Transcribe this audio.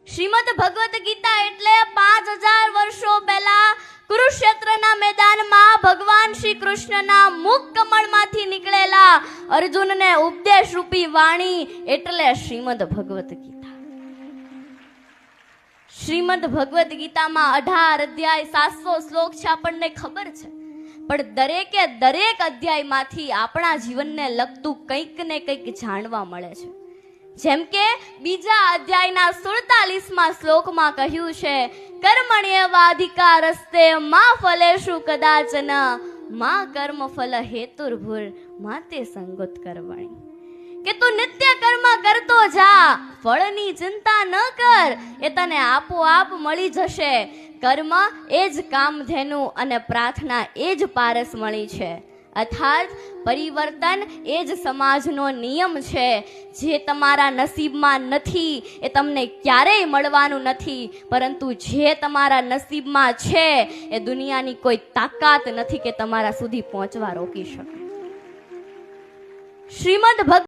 શ્રીમદ ભગવત ગીતા એટલે 5000 વર્ષો પહેલા કુરુક્ષેત્રના મેદાનમાં ભગવાન શ્રી કૃષ્ણના મુખ કમળમાંથી નીકળેલા અર્જુનને ઉપદેશ રૂપી વાણી એટલે શ્રીમદ ભગવત ગીતા. શ્રીમદ ભગવત ગીતામાં 18 અધ્યાય 700 શ્લોક છે, આપણને ખબર છે. પણ દરેક અધ્યાયમાંથી આપણા જીવનને લગતું કંઈક ને કંઈક જાણવા મળે છે. જેમ કે બીજા અધ્યાયના 47માં શ્લોકમાં કહ્યું છે, કર્મણ્યવાધિકારસ્તે મા ફલેષુ કદાચન મા કર્મ ફલ હેતુર્ભુર માતે સંગત કરવાણી. કે તું નિત્ય કર્મ કરતો જા, ફળની ચિંતા ન કર, એ તને આપોઆપ મળી જશે. કર્મ એ જ કામધેનુ અને પ્રાર્થના એ જ પારસ મળી છે. અર્થાત પરિવર્તન એ જ સમાજનો નિયમ છે. જે તમારા નસીબમાં નથી એ તમને ક્યારેય મળવાનું નથી, પરંતુ જે તમારા નસીબમાં છે એ દુનિયાની કોઈ તાકાત નથી કે તમારા સુધી પહોંચવા રોકી શકે. શ્રીમદ ભગવત